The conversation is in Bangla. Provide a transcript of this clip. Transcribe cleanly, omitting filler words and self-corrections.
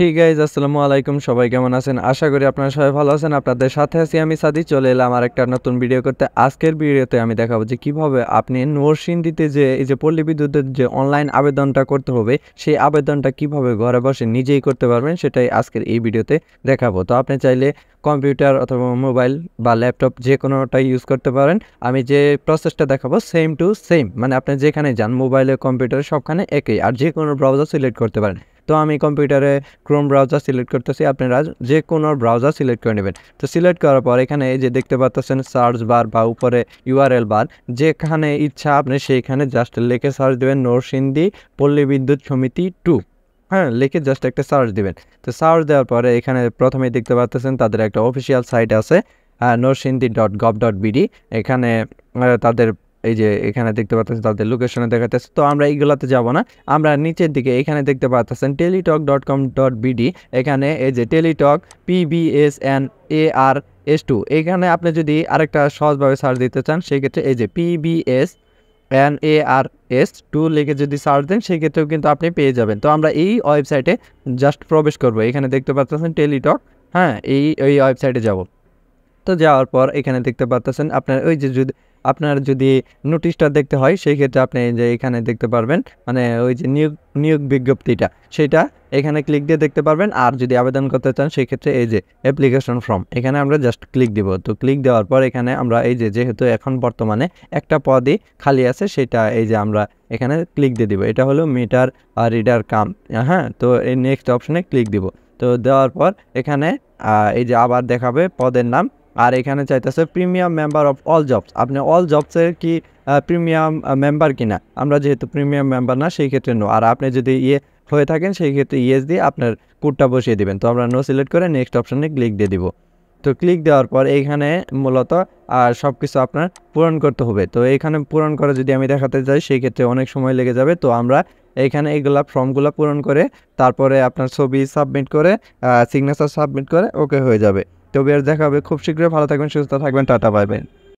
Hey guys, আসসালামু আলাইকুম। সবাই কেমন আছেন? আশা করি আপনারা সবাই ভালো আছেন। আপনাদের সাথে আছি আমি সাদি। চলে এলাম আরেকটা নতুন ভিডিও করতে। আজকের ভিডিওতে আমি দেখাবো যে কিভাবে আপনি নরসিংদীতে যে এই যে পল্লী বিদ্যুতের যে অনলাইন আবেদনটা করতে হবে, সেই আবেদনটা কিভাবে ঘরে বসে নিজেই করতে পারবেন সেটাই আজকের এই ভিডিওতে দেখাবো। তো আপনি চাইলে কম্পিউটার অথবা মোবাইল বা ল্যাপটপ যেকোনোটাই ইউজ করতে পারেন। আমি যে প্রসেসটা দেখাবো সেম টু সেম, মানে আপনি যেখানে যান মোবাইলে, কম্পিউটারে সবখানে একই। আর যেকোনো ব্রাউজার সিলেক্ট করতে পারেন। তো আমি কম্পিউটারে ক্রোম ব্রাউজার সিলেক্ট করতেছি, আপনারা যে কোনো ব্রাউজার সিলেক্ট করে নেবেন। তো সিলেক্ট করার পর এখানে এই যে দেখতে পাচ্ছেন সার্চ বার বা উপরে ইউআরএল বার, যেখানে ইচ্ছা আপনি সেইখানে জাস্ট লিখে সার্চ দেবেন নরসিংদী পল্লী বিদ্যুৎ সমিতি 2। হ্যাঁ, লিখে জাস্ট একটা সার্চ দিবেন। তো সার্চ দেওয়ার পরে এখানে প্রথমেই দেখতে পাচ্ছেন তাদের একটা অফিসিয়াল সাইট আছে, নরসিংদী.gov.bd। এখানে তাদের এই যে এখানে দেখতে পাচ্ছেন তাদের লোকেশনে দেখাতেছে। তো আমরা এইগুলাতে যাব না, আমরা নিচের দিকে এখানে দেখতে পাচ্ছেন teletalk.com.bd। এখানে এই যে টেলিটক PBSNARS2, এখানে আপনি যদি আরেকটা সহজভাবে সার্চ দিতে চান সেক্ষেত্রে এই যে PBSNARS2 লিখে যদি সার্চ দেন সেক্ষেত্রেও কিন্তু আপনি পেয়ে যাবেন। তো আমরা এই ওয়েবসাইটে জাস্ট প্রবেশ করব। এখানে দেখতে পাচ্ছেন টেলিটক, হ্যাঁ, এই ওয়েবসাইটে যাব। তো যাওয়ার পর এখানে দেখতে পাচ্ছেন আপনার ওই যে আপনার যদি নোটিশটা দেখতে হয় সেই ক্ষেত্রে আপনি যে এখানে দেখতে পারবেন, মানে ওই যে নিয়োগ বিজ্ঞপ্তিটা, সেটা এখানে ক্লিক দিয়ে দেখতে পারবেন। আর যদি আবেদন করতে চান সেই ক্ষেত্রে এই যে অ্যাপ্লিকেশন ফর্ম, এখানে আমরা জাস্ট ক্লিক দিব। তো ক্লিক দেওয়ার পর এখানে আমরা এই যে যেহেতু এখন বর্তমানে একটা পদই খালি আছে, সেটা এই যে আমরা এখানে ক্লিক দিয়ে দিব। এটা হলো মিটার রিডার কাম, হ্যাঁ। তো এই নেক্সট অপশনে ক্লিক দিব। তো দেওয়ার পর এখানে এই যে আবার দেখাবে পদের নাম, আর এখানে চাইতেছে premium member of all jobs. আপনি অল জবসের কি প্রিমিয়াম মেম্বার কিনা, আমরা যেহেতু প্রিমিয়াম মেম্বার না সেই ক্ষেত্রে নো। আর আপনি যদি হয়ে থাকেন সেই ক্ষেত্রে ইয়েস দিয়ে আপনার কোডটা বসিয়ে দিবেন। তো আমরা নো সিলেক্ট করে নেক্সট অপশনে ক্লিক দিয়ে দিব। তো ক্লিক দেওয়ার পর এইখানে মূলত সব কিছু আপনার পূরণ করতে হবে। তো এইখানে পূরণ করে যদি আমি দেখাতে যাই সেই ক্ষেত্রে অনেক সময় লেগে যাবে। তো আমরা এইখানে এইগুলা ফর্মগুলো পূরণ করে তারপরে আপনার ছবি সাবমিট করে সিগনেচার সাবমিট করে ওকে হয়ে যাবে। তো বের দেখা হবে খুব শীঘ্রই। ভালো থাকবেন, সুস্থ থাকবেন, টাটা, বাই বাই।